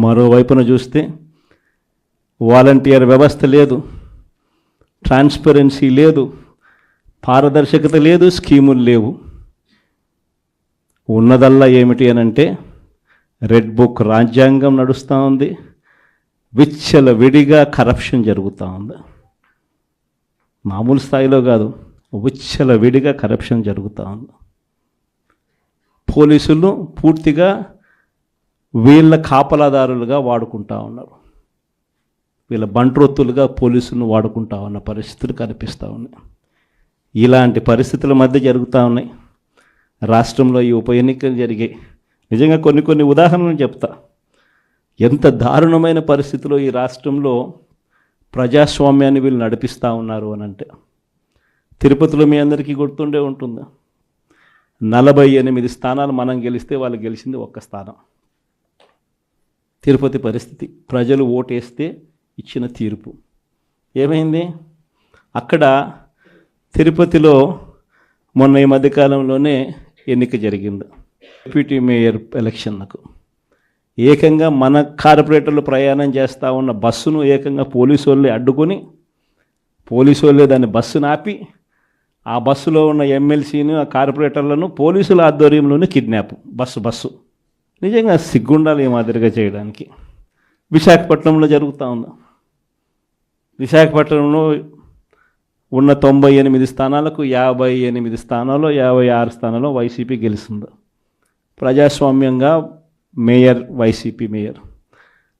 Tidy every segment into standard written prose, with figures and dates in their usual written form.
మరోవైపున చూస్తే వాలంటీర్ వ్యవస్థ లేదు, ట్రాన్స్పరెన్సీ లేదు, పారదర్శకత లేదు, స్కీములు లేవు. ఉన్నదల్లా ఏమిటి అనంటే రెడ్ బుక్ రాజ్యాంగం నడుస్తూ ఉంది, విచ్చల విడిగా కరప్షన్ జరుగుతూ ఉంది. మామూలు స్థాయిలో కాదు, విచ్చల విడిగా కరప్షన్ జరుగుతూ ఉంది. పోలీసులు పూర్తిగా వీళ్ళ కాపలాదారులుగా వాడుకుంటా ఉన్నారు, వీళ్ళ బంట్రొత్తులుగా పోలీసులను వాడుకుంటా ఉన్న పరిస్థితులు కనిపిస్తూ ఉన్నాయి. ఇలాంటి పరిస్థితుల మధ్య జరుగుతూ ఉన్నాయి. రాష్ట్రంలో ఈ ఉప ఎన్నికలు జరిగాయి. నిజంగా కొన్ని ఉదాహరణలు చెప్తా. ఎంత దారుణమైన పరిస్థితిలో ఈ రాష్ట్రంలో ప్రజాస్వామ్యాన్ని వీళ్ళు నడిపిస్తూ ఉన్నారు అని అంటే, తిరుపతిలో మీ అందరికీ గుర్తుండే ఉంటుంది, 48 స్థానాలు మనం గెలిస్తే వాళ్ళు గెలిచింది 1 స్థానం. తిరుపతి పరిస్థితి, ప్రజలు ఓటేస్తే ఇచ్చిన తీర్పు ఏమైంది? అక్కడ తిరుపతిలో మొన్న ఈ మధ్యకాలంలోనే ఎన్నిక జరిగింది, డిప్యూటీ మేయర్ ఎలక్షన్లకు. ఏకంగా మన కార్పొరేటర్లు ప్రయాణం చేస్తూ ఉన్న బస్సును ఏకంగా పోలీసు వాళ్ళే అడ్డుకొని, పోలీసు వాళ్ళే దాన్ని బస్సును ఆపి, ఆ బస్సులో ఉన్న ఎమ్మెల్సీని, ఆ కార్పొరేటర్లను పోలీసుల ఆధ్వర్యంలోనే కిడ్నాప్. బస్సు నిజంగా సిగ్గుండాలి ఈ మాదిరిగా చేయడానికి. విశాఖపట్నంలో జరుగుతూ ఉంది. విశాఖపట్నంలో ఉన్న 98 స్థానాలకు 58 స్థానాల్లో 56 స్థానాల్లో వైసీపీ గెలిచింది. ప్రజాస్వామ్యంగా మేయర్, వైసీపీ మేయర్.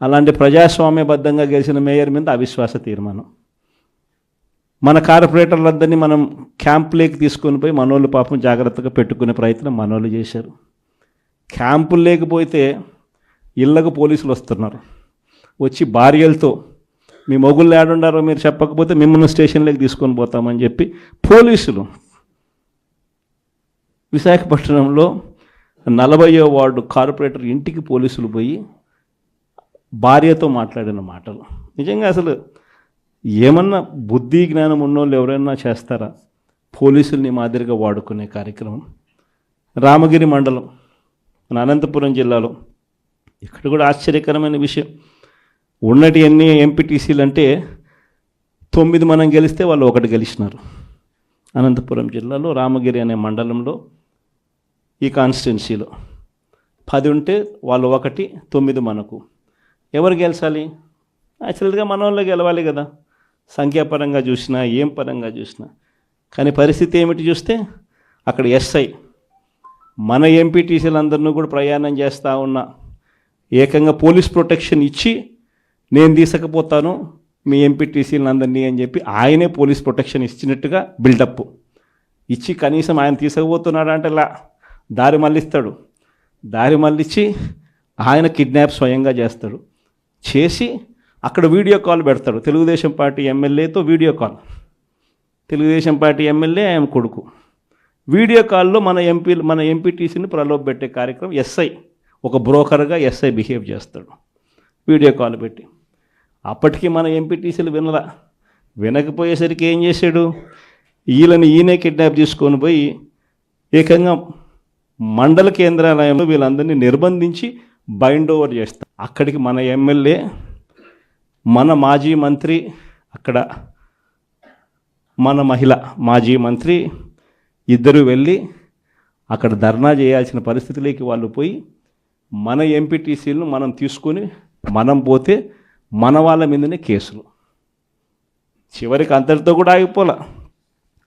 అలాంటి ప్రజాస్వామ్యబద్ధంగా గెలిచిన మేయర్ మీద అవిశ్వాస తీర్మానం. మన కార్పొరేటర్లందరినీ మనం క్యాంపులోకి తీసుకొని పోయి మనోళ్ళు పాపం జాగ్రత్తగా పెట్టుకునే ప్రయత్నం మనోళ్ళు చేశారు. క్యాంపులు లేకపోతే ఇళ్లకు పోలీసులు వస్తున్నారు, వచ్చి భార్యలతో మీ మొగుళ్ళు ఏడుండారో మీరు చెప్పకపోతే మిమ్మల్ని స్టేషన్లోకి తీసుకొని పోతామని చెప్పి పోలీసులు. విశాఖపట్నంలో 40వ వార్డు కార్పొరేటర్ ఇంటికి పోలీసులు పోయి భార్యతో మాట్లాడిన మాటలు నిజంగా అసలు ఏమన్నా బుద్ధి జ్ఞానం ఉన్నోళ్ళు ఎవరైనా చేస్తారా? పోలీసుల్ని మాదిరిగా వాడుకునే కార్యక్రమం. రామగిరి మండలం, మన అనంతపురం జిల్లాలో, ఇక్కడ కూడా ఆశ్చర్యకరమైన విషయం. ఉన్నటి ఎన్ని ఎంపీటీసీలు అంటే 9 మనం గెలిస్తే వాళ్ళు 1 గెలిచినారు. అనంతపురం జిల్లాలో రామగిరి అనే మండలంలో ఈ కాన్స్టిట్యున్సీలో 10 ఉంటే వాళ్ళు 1, 9 మనకు. ఎవరు గెలిచాలి? యాక్చువల్గా మన వాళ్ళే గెలవాలి కదా, సంఖ్యాపరంగా చూసినా ఏం పరంగా చూసినా. కానీ పరిస్థితి ఏమిటి చూస్తే అక్కడ ఎస్ఐ మన ఎంపీటీసీలందరినీ కూడా ప్రయాణం చేస్తూ ఉన్నా ఏకంగా పోలీస్ ప్రొటెక్షన్ ఇచ్చి, నేను తీసుకుపోతాను మీ ఎంపీటీసీలందరినీ అని చెప్పి ఆయనే పోలీస్ ప్రొటెక్షన్ ఇచ్చినట్టుగా బిల్డప్ ఇచ్చి, కనీసం ఆయన తీసుకుపోతున్నాడు అంటే దారి మళ్ళిస్తాడు. దారి మళ్ళించి ఆయన కిడ్నాప్ స్వయంగా చేస్తాడు. చేసి అక్కడ వీడియో కాల్ పెడతాడు. తెలుగుదేశం పార్టీ ఎమ్మెల్యేతో video call, Telugu Desam party MLA ఆయన కొడుకు. వీడియో కాల్లో మన ఎంపీటీసీని ప్రలోభపెట్టే కార్యక్రమం ఎస్ఐ, ఒక బ్రోకర్గా ఎస్ఐ బిహేవ్ చేస్తాడు వీడియో కాల్ పెట్టి. అప్పటికి మన ఎంపీటీసీలు వినకపోయేసరికి ఏం చేశాడు? ఈయనే కిడ్నాప్ తీసుకొని పోయి ఏకంగా మండల కేంద్రాలయంలో వీళ్ళందరినీ నిర్బంధించి బైండ్ ఓవర్ చేస్తారు. అక్కడికి మన ఎమ్మెల్యే, మన మాజీ మంత్రి, అక్కడ మన మహిళ మాజీ మంత్రి ఇద్దరు వెళ్ళి అక్కడ ధర్నా చేయాల్సిన పరిస్థితిలోకి వాళ్ళు పోయి, మన ఎంపీటీసీలను మనం తీసుకొని మనం పోతే మన వాళ్ళ మీదనే కేసులు. చివరికి అంతటితో కూడా ఆగిపోలే.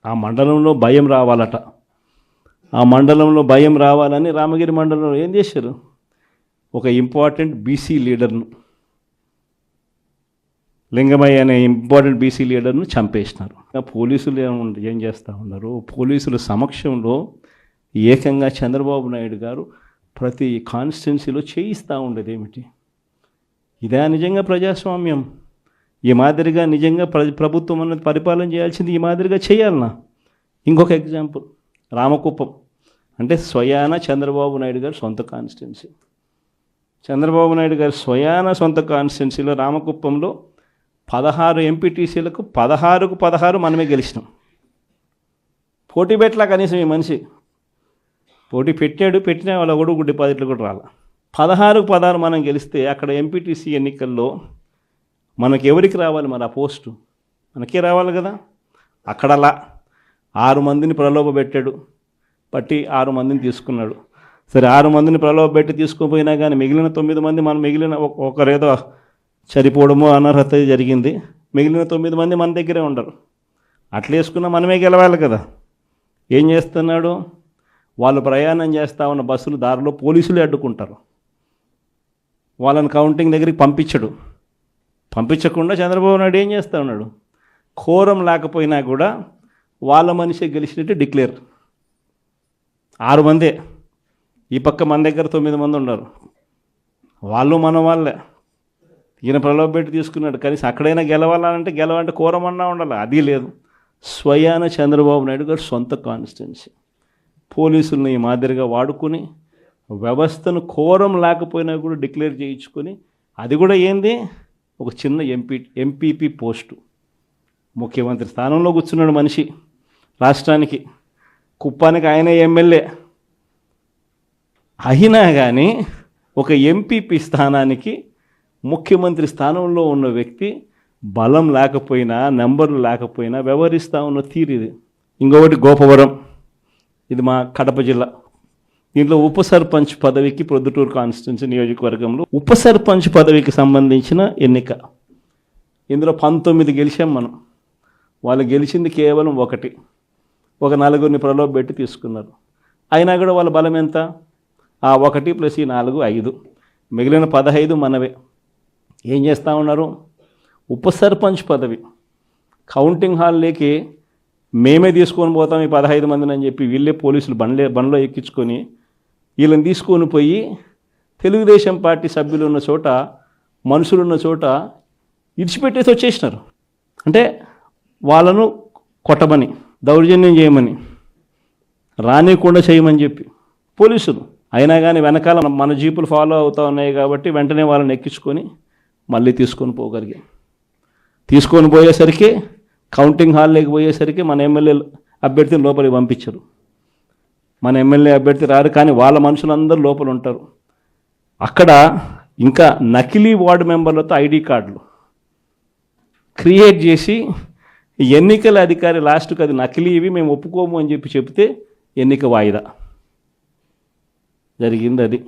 ఆ మండలంలో భయం రావాలట. ఆ మండలంలో భయం రావాలని రామగిరి మండలంలో ఏం చేశారు? ఒక ఇంపార్టెంట్ బీసీ లీడర్ను, లింగమయ్య అనే ఇంపార్టెంట్ బీసీ లీడర్ను చంపేసినారు. పోలీసులు ఏం చేస్తూ ఉన్నారు? పోలీసుల సమక్షంలో ఏకంగా చంద్రబాబు నాయుడు గారు ప్రతి కాన్స్టిట్యున్సీలో చేయిస్తూ ఉండేది ఏమిటి? ఇదే నిజంగా ప్రజాస్వామ్యం? ఈ మాదిరిగా నిజంగా ప్రభుత్వం అన్నది పరిపాలన చేయాల్సింది ఈ మాదిరిగా చేయాలనా? ఇంకొక ఎగ్జాంపుల్, రామకుప్పం అంటే స్వయాన చంద్రబాబు నాయుడు గారు సొంత కాన్స్టిట్యున్సీ. చంద్రబాబు నాయుడు గారు స్వయాన సొంత కాన్స్టిట్యున్సీలో రామకుప్పంలో 16 ఎంపీటీసీలకు 16కు 16 మనమే గెలిచినాం. పోటీ పెట్టలా కనీసం ఈ మనిషి. పోటీ పెట్టినా వాళ్ళ కూడా డిపాజిట్లు కూడా రాలా. 16 మనం గెలిస్తే అక్కడ ఎంపీటీసీ ఎన్నికల్లో మనకి ఎవరికి రావాలి మరి ఆ పోస్టు? మనకే రావాలి కదా. అక్కడలా 6 మందిని ప్రలోభ పెట్టాడు, పట్టి 6 మందిని తీసుకున్నాడు. సరే 6 మందిని ప్రలోభ పెట్టి తీసుకుపోయినా కానీ మిగిలిన 9 మంది మనం మిగిలిన ఒకరేదో చనిపోవడమో అనర్హత జరిగింది, మిగిలిన 9 మంది మన దగ్గరే ఉండరు. అట్లా వేసుకున్నా మనమే గెలవాలి కదా. ఏం చేస్తున్నాడు? వాళ్ళు ప్రయాణం చేస్తూ ఉన్న బస్సులు దారిలో పోలీసులు అడ్డుకుంటారు, వాళ్ళని కౌంటింగ్ దగ్గరికి పంపించకుండా చంద్రబాబు నాయుడు ఏం చేస్తూ ఉన్నాడు? కోరం లేకపోయినా కూడా వాళ్ళ మనిషి గెలిచినట్టు డిక్లేర్. 6 మందే, ఈ పక్క మన దగ్గర 9 మంది ఉన్నారు, వాళ్ళు మన వాళ్ళే. ఈయన ప్రలోభ పెట్టి తీసుకున్నాడు, కనీసం అక్కడైనా గెలవాలంటే కోరం అన్నా ఉండాలి, అది లేదు. స్వయాన చంద్రబాబు నాయుడు గారు సొంత కాన్స్టిట్యున్సీ పోలీసులను ఈ మాదిరిగా వాడుకొని వ్యవస్థను కోరం లేకపోయినా కూడా డిక్లేర్ చేయించుకొని, అది కూడా ఏంది, ఒక చిన్న ఎంపీపీ పోస్టు, ముఖ్యమంత్రి స్థానంలో కూర్చున్నాడు మనిషి. రాష్ట్రానికి కుప్పానికి ఆయన ఎమ్మెల్యే అయినా కానీ ఒక ఎంపీపీ స్థానానికి ముఖ్యమంత్రి స్థానంలో ఉన్న వ్యక్తి బలం లేకపోయినా నెంబర్లు లేకపోయినా వ్యవహరిస్తూ ఉన్న తీరు ఇది. ఇంకొకటి గోపవరం, ఇది మా కడప జిల్లా. దీంట్లో ఉప సర్పంచ్ పదవికి ప్రొద్దుటూరు కాన్స్టిట్యున్సీ నియోజకవర్గంలో ఉప సర్పంచ్ పదవికి సంబంధించిన ఎన్నిక. ఇందులో 19 గెలిచాం మనం, వాళ్ళు గెలిచింది కేవలం ఒక 4 ప్రలోభ పెట్టి తీసుకున్నారు. అయినా కూడా వాళ్ళ బలం ఎంత? ఆ 1 + ఈ 4 5, మిగిలిన 15 మనవే. ఏం చేస్తూ ఉన్నారు? ఉప సర్పంచ్ పదవి కౌంటింగ్ హాల్లోకి మేమే తీసుకొని పోతాం ఈ 15 మందిని అని చెప్పి వీళ్ళే పోలీసులు బండ్లో ఎక్కించుకొని వీళ్ళని తీసుకొని పోయి తెలుగుదేశం పార్టీ సభ్యులు ఉన్న చోట, మనుషులున్న చోట ఇడిచిపెట్టేసి వచ్చేసినారు. అంటే వాళ్ళను కొట్టమని, దౌర్జన్యం చేయమని, రానికుండా చేయమని చెప్పి పోలీసులు. అయినా కానీ వెనకాల మన జీపులు ఫాలో అవుతూ ఉన్నాయి కాబట్టి వెంటనే వాళ్ళని ఎక్కించుకొని మళ్ళీ తీసుకొని పోయేసరికి కౌంటింగ్ హాల్లోకి పోయేసరికి మన ఎమ్మెల్యే అభ్యర్థిని లోపలికి పంపించరు. మన ఎమ్మెల్యే అభ్యర్థి రారు, కానీ వాళ్ళ మనుషులందరూ లోపల ఉంటారు. అక్కడ ఇంకా నకిలీ వార్డు మెంబర్లతో ఐడి కార్డులు క్రియేట్ చేసి ఎన్నికల అధికారి లాస్ట్కి అది నకిలీ, ఇవి మేము ఒప్పుకోము అని చెప్తే ఎన్నిక వాయిదా జరిగింది. అది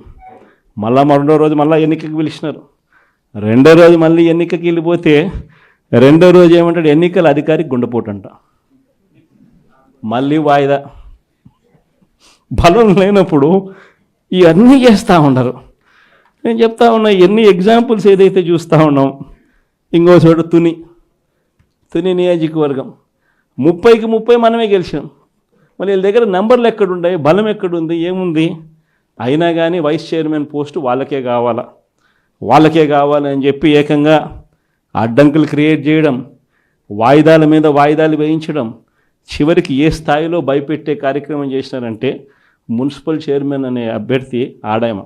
రెండో రోజు మళ్ళీ ఎన్నికకి పిలిచినారు. రెండో రోజు మళ్ళీ ఎన్నికకి వెళ్ళిపోతే రెండో రోజు ఏమంటాడు, ఎన్నికల అధికారి గుండెపోటు అంట, మళ్ళీ వాయిదా. బలం లేనప్పుడు ఇవన్నీ చేస్తూ ఉండరు. నేను చెప్తా ఉన్నా, ఎన్ని ఎగ్జాంపుల్స్ ఏదైతే చూస్తూ ఉన్నాం. ఇంకో చోట తుని నియోజకవర్గం 30కి 30 మనమే గెలిచాం. మళ్ళీ వీళ్ళ దగ్గర నెంబర్లు ఎక్కడున్నాయి, బలం ఎక్కడుంది, ఏముంది? అయినా కానీ వైస్ చైర్మన్ పోస్టు వాళ్ళకే కావాలని చెప్పి ఏకంగా అడ్డంకులు క్రియేట్ చేయడం, వాయిదాల మీద వాయిదాలు వేయించడం, చివరికి ఏ స్థాయిలో భయపెట్టే కార్యక్రమం చేసినారంటే మున్సిపల్ చైర్మన్ అనే అభ్యర్థి ఆడాయమ,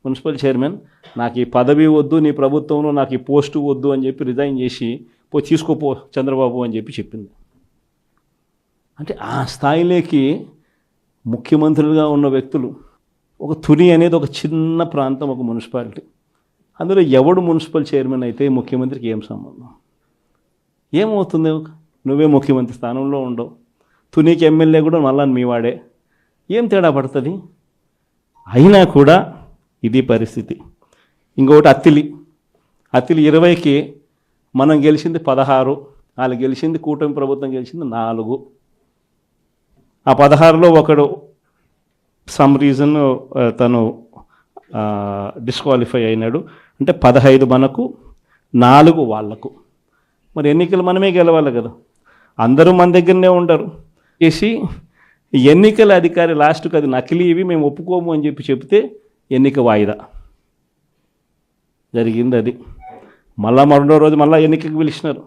మున్సిపల్ చైర్మన్, నాకు ఈ పదవి వద్దు, నీ ప్రభుత్వంలో నాకు ఈ పోస్టు వద్దు అని చెప్పి రిజైన్ చేసి తీసుకోపో చంద్రబాబు అని చెప్పింది. అంటే ఆ స్థాయిలోకి ముఖ్యమంత్రులుగా ఉన్న వ్యక్తులు. ఒక తుని అనేది ఒక చిన్న ప్రాంతం, ఒక మున్సిపాలిటీ. అందులో ఎవడు మున్సిపల్ చైర్మన్ అయితే ముఖ్యమంత్రికి ఏం సంబంధం? ఏమవుతుంది? నువ్వే ముఖ్యమంత్రి స్థానంలో ఉండవు, తునికి ఎమ్మెల్యే కూడా మళ్ళా మీ వాడే, ఏం తేడా పడుతుంది? అయినా కూడా ఇది పరిస్థితి. ఇంకొకటి అత్తిలి 20కి మనం గెలిచింది 16, వాళ్ళు గెలిచింది, కూటమి ప్రభుత్వం గెలిచింది 4. ఆ 16లో ఒకడు సమ్ రీజన్ తను డిస్క్వాలిఫై అయినాడు. అంటే 15 మనకు, 4 వాళ్లకు. మరి ఎన్నికలు మనమే గెలవాలి కదా, అందరూ మన దగ్గరనే ఉండరు. చేసి ఎన్నికల అధికారి లాస్ట్కి అది నకిలీ, ఇవి మేము ఒప్పుకోము అని చెప్తే ఎన్నిక వాయిదా జరిగింది. అది రెండో రోజు మళ్ళీ ఎన్నికకి పిలిచినారు.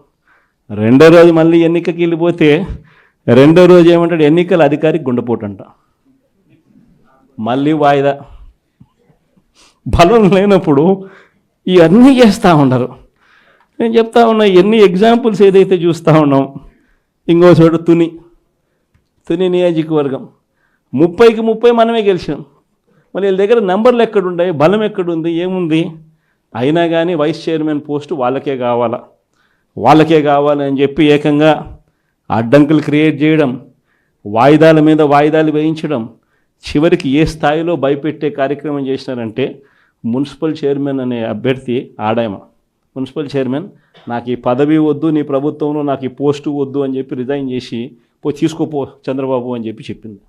రెండో రోజు మళ్ళీ ఎన్నికకి వెళ్ళిపోతే రెండో రోజు ఏమంటాడు, ఎన్నికల అధికారి గుండెపోటు అంట, మళ్ళీ వాయిదా. బలం లేనప్పుడు ఇవన్నీ చేస్తూ ఉండరు. నేను చెప్తా ఉన్నా, ఎన్ని ఎగ్జాంపుల్స్ ఏదైతే చూస్తూ ఉన్నాం. ఇంకో చోట తుని నియోజకవర్గం 30కి 30 మనమే గెలిచాం. మరి వీళ్ళ దగ్గర నెంబర్లు ఎక్కడున్నాయి, బలం ఎక్కడుంది, ఏముంది? అయినా కానీ వైస్ చైర్మన్ పోస్టు వాళ్ళకే కావాలని చెప్పి ఏకంగా అడ్డంకులు క్రియేట్ చేయడం, వాయిదాల మీద వాయిదాలు వేయించడం, చివరికి ఏ స్థాయిలో భయపెట్టే కార్యక్రమం చేసినారంటే మున్సిపల్ చైర్మన్ అనే అభ్యర్థి ఆడాయమ మున్సిపల్ చైర్మన్ నాకు ఈ పదవి వద్దు, నీ ప్రభుత్వంలో నాకు ఈ పోస్టు వద్దు అని చెప్పి రిజైన్ చేసి తీసుకోపో చంద్రబాబు అని చెప్పి చెప్పింది.